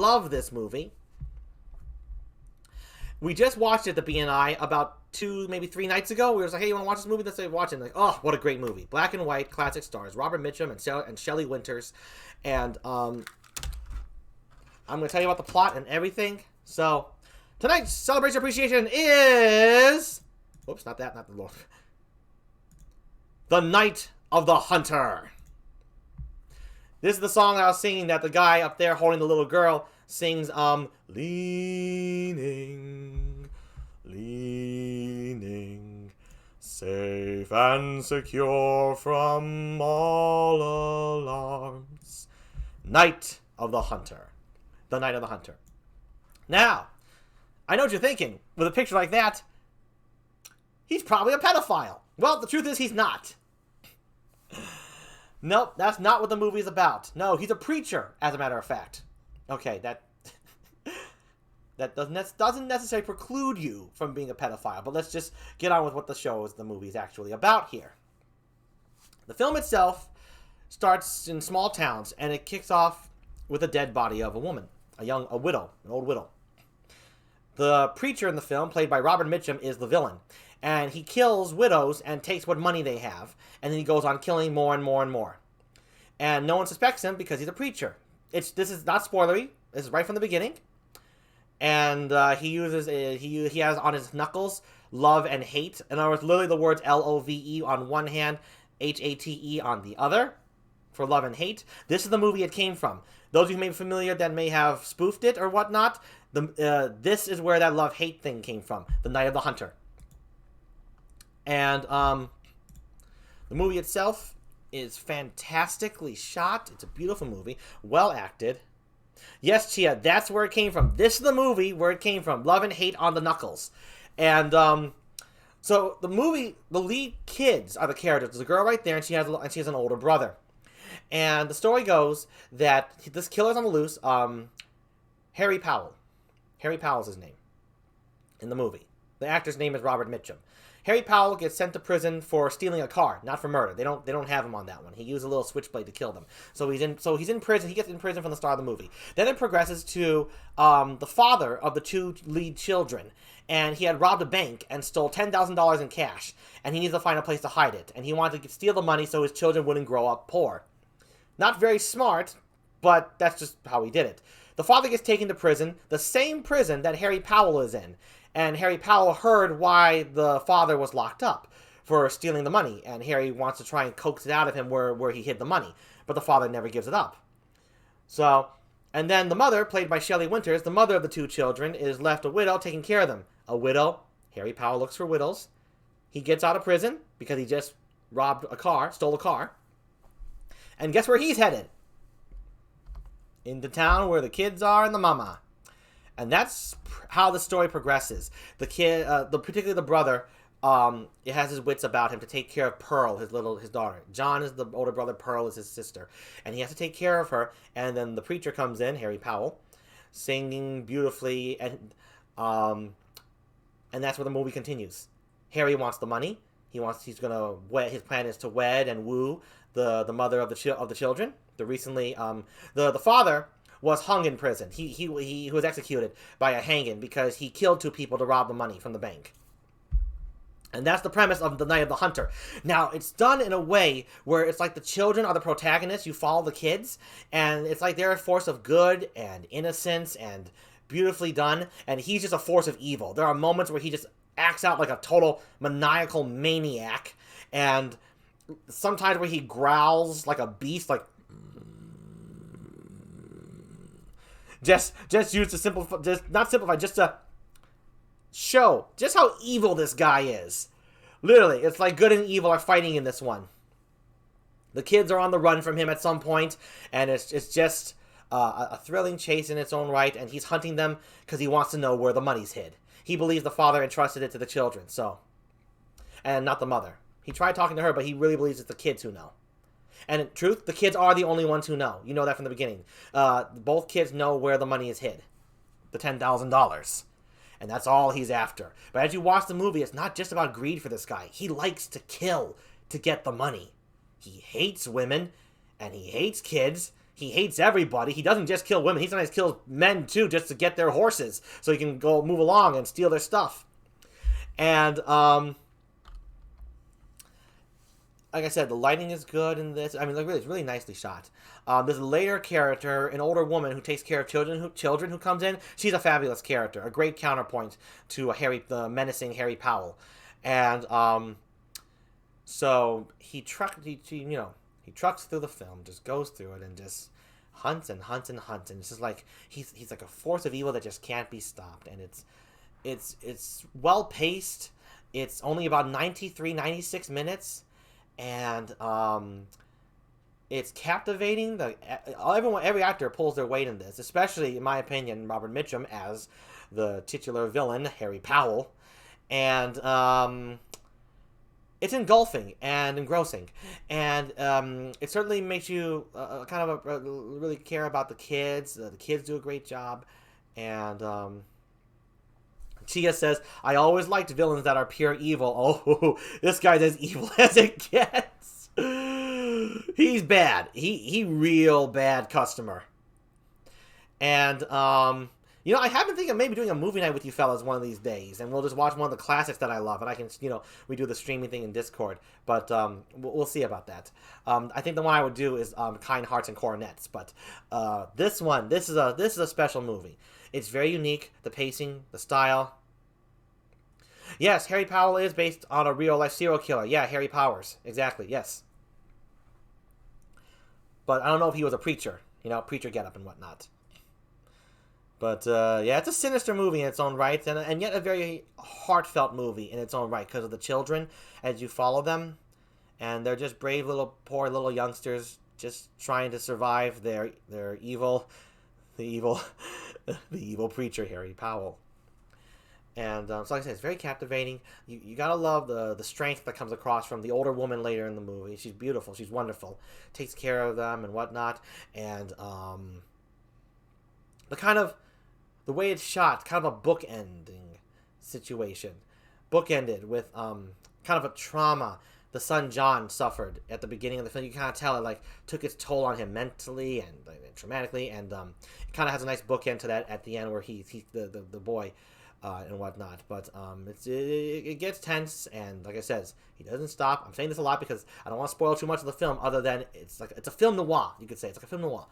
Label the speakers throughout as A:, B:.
A: love this movie. We just watched it at the BNI about 2, maybe 3 nights ago. We were like, hey, you want to watch this movie? Let's say watch it. And like, oh, what a great movie. Black and white, classic stars. Robert Mitchum and Shelley Winters. And I'm going to tell you about the plot and everything. So, tonight's Celebration Appreciation is... Oops, not that, not the Lord. The Night of the Hunter. This is the song I was singing that the guy up there holding the little girl sings, leaning, leaning, safe and secure from all alarms. Night of the Hunter. The Night of the Hunter. Now, I know what you're thinking. With a picture like that, he's probably a pedophile. Well, the truth is he's not. Nope, that's not what the movie is about. No, he's a preacher, as a matter of fact. Okay, that doesn't necessarily preclude you from being a pedophile, but let's just get on with what the movie is actually about here. The film itself starts in small towns, and it kicks off with a dead body of a woman, a widow, an old widow. The preacher in the film, played by Robert Mitchum, is the villain, and he kills widows and takes what money they have, and then he goes on killing more and more and more. And no one suspects him because he's a preacher. This is not spoilery. This is right from the beginning. And he has on his knuckles love and hate. In other words, literally the words L-O-V-E on one hand, H-A-T-E on the other for love and hate. This is the movie it came from. Those of you who may be familiar that may have spoofed it or whatnot, this is where that love-hate thing came from. The Night of the Hunter. And the movie itself is fantastically shot. It's a beautiful movie. Well acted. Yes, Chia, that's where it came from. This is the movie where it came from. Love and hate on the knuckles. And so the movie, the lead kids are the characters. There's a girl right there, and she has an older brother. And the story goes that this killer's on the loose. Harry Powell. Harry Powell's his name in the movie. The actor's name is Robert Mitchum. Harry Powell gets sent to prison for stealing a car, not for murder. They don't have him on that one. He used a little switchblade to kill them. So he's in prison. He gets in prison from the start of the movie. Then it progresses to the father of the 2 lead children, and he had robbed a bank and stole $10,000 in cash, and he needs to find a place to hide it. And he wanted to steal the money so his children wouldn't grow up poor. Not very smart, but that's just how he did it. The father gets taken to prison, the same prison that Harry Powell is in. And Harry Powell heard why the father was locked up for stealing the money. And Harry wants to try and coax it out of him where he hid the money. But the father never gives it up. So, and then the mother, played by Shelley Winters, the mother of the 2 children, is left a widow taking care of them. A widow. Harry Powell looks for widows. He gets out of prison because he just stole a car. And guess where he's headed? Into town where the kids are and the mama. And that's how the story progresses. The kid, particularly the brother, it has his wits about him to take care of Pearl, his daughter. John is the older brother, Pearl is his sister. And he has to take care of her. And then the preacher comes in, Harry Powell, singing beautifully. And that's where the movie continues. Harry wants the money. His plan is to wed and woo the mother of the children. The father was hung in prison. He was executed by a hanging because he killed 2 people to rob the money from the bank. And that's the premise of The Night of the Hunter. Now, it's done in a way where it's like the children are the protagonists. You follow the kids, and it's like they're a force of good and innocence and beautifully done, and he's just a force of evil. There are moments where he just acts out like a total maniacal maniac, and sometimes where he growls like a beast, like just use to simplify, just not simplify, just to show just how evil this guy is. Literally, it's like good and evil are fighting in this one. The kids are on the run from him at some point, and it's just a thrilling chase in its own right, and he's hunting them because he wants to know where the money's hid. He believes the father entrusted it to the children, and not the mother. He tried talking to her, but he really believes it's the kids who know. And in truth, the kids are the only ones who know. You know that from the beginning. Both kids know where the money is hid. The $10,000. And that's all he's after. But as you watch the movie, it's not just about greed for this guy. He likes to kill to get the money. He hates women, and he hates kids, He hates everybody. He doesn't just kill women. He sometimes kills men, too, just to get their horses so he can go move along and steal their stuff. And, like I said, the lighting is good in this. I mean, like, really, it's really nicely shot. There's a later character, an older woman who takes care of children who comes in. She's a fabulous character, a great counterpoint to the menacing Harry Powell. And so he trucks through the film, just goes through it, and just hunts and hunts and hunts. And it's just like he's like a force of evil that just can't be stopped. And it's well paced. It's only about 96 minutes. And it's captivating. Every actor pulls their weight in this, especially, in my opinion, Robert Mitchum as the titular villain, Harry Powell. And it's engulfing and engrossing. And it certainly makes you really care about the kids. The kids do a great job. And Chia says, I always liked villains that are pure evil. Oh, this guy's as evil as it gets. He's bad. He real bad customer. And, I have been thinking of maybe doing a movie night with you fellas one of these days. And we'll just watch one of the classics that I love. And I can, we do the streaming thing in Discord. But we'll see about that. I think the one I would do is Kind Hearts and Coronets. But this is a special movie. It's very unique, the pacing, the style. Yes, Harry Powell is based on a real-life serial killer. Yeah, Harry Powers. Exactly, yes. But I don't know if he was a preacher. Preacher getup and whatnot. But, it's a sinister movie in its own right, and yet a very heartfelt movie in its own right, because of the children, as you follow them. And they're just brave poor little youngsters, just trying to survive their evil... The evil preacher, Harry Powell. And so like I said, it's very captivating. You gotta love the strength that comes across from the older woman later in the movie. She's beautiful. She's wonderful. Takes care of them and whatnot. And the way it's shot, kind of a bookending situation. Bookended with kind of a trauma the son John suffered at the beginning of the film. You kind of tell it took its toll on him mentally and traumatically, and it kind of has a nice bookend to that at the end where he's the boy and whatnot. But it gets tense, and like I said, he doesn't stop. I'm saying this a lot because I don't want to spoil too much of the film, other than it's a film noir. You could say it's like a film noir.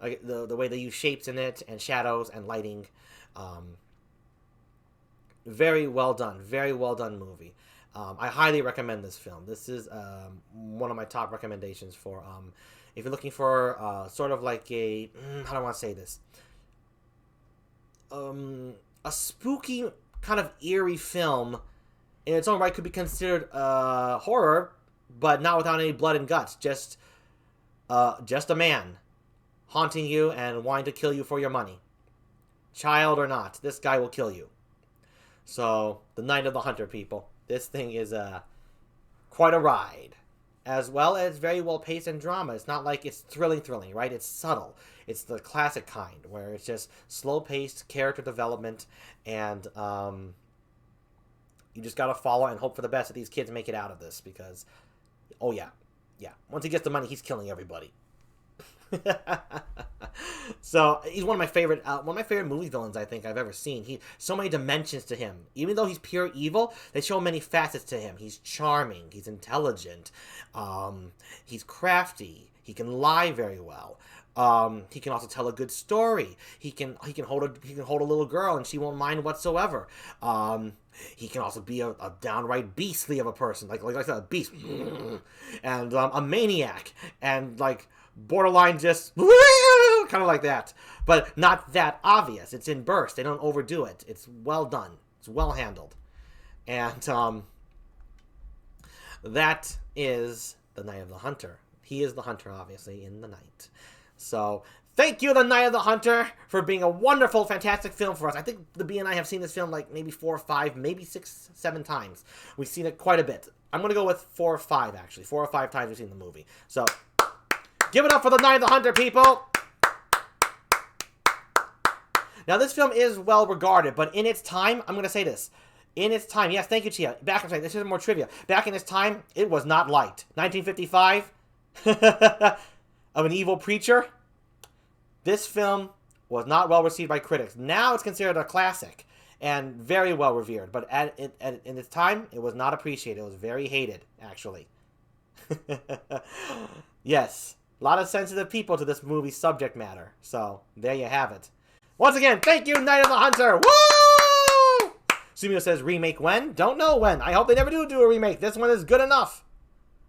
A: Like the way they use shapes in it and shadows and lighting. Very well done movie. I highly recommend this film. This is one of my top recommendations for if you're looking for sort of like a how do I want to say this? A spooky kind of eerie film in its own right. Could be considered horror, but not without any blood and guts. Just a man haunting you and wanting to kill you for your money. Child or not, this guy will kill you. So, The Night of the Hunter, people. This thing is quite a ride. As well as very well paced and drama. It's not like it's thrilling, right? It's subtle. It's the classic kind, where it's just slow paced character development, and you just gotta follow and hope for the best that these kids make it out of this, because, oh yeah. Once he gets the money, he's killing everybody. So he's one of my favorite movie villains I think I've ever seen. So many dimensions to him. Even though he's pure evil, they show many facets to him. He's charming. He's intelligent. He's crafty. He can lie very well. He can also tell a good story. He can hold a little girl and she won't mind whatsoever. He can also be a downright beastly of a person, like a beast, and a maniac, and borderline just kind of like that, but not that obvious. It's in bursts. They don't overdo it. It's well done. It's well handled, and that is The Night of the Hunter. He is the hunter, obviously, in the night. So thank you, The Night of the Hunter, for being a wonderful, fantastic film for us. I think the B and I have seen this film maybe 4 or 5, maybe 6, 7 times. We've seen it quite a bit. I'm going to go with 4 or 5, actually. 4 or 5 times we've seen the movie. So give it up for The Night of the Hunter, people! Now, this film is well regarded, but in its time, I'm going to say this. In its time, yes, thank you, Chia. This is more trivia. Back in its time, it was not liked. 1955, of an evil preacher. This film was not well received by critics. Now it's considered a classic and very well revered. But in its time, it was not appreciated. It was very hated, actually. Yes. A lot of sensitive people to this movie's subject matter. So, there you have it. Once again, thank you, Night of the Hunter. Woo! Sumio says, remake when? Don't know when. I hope they never do a remake. This one is good enough.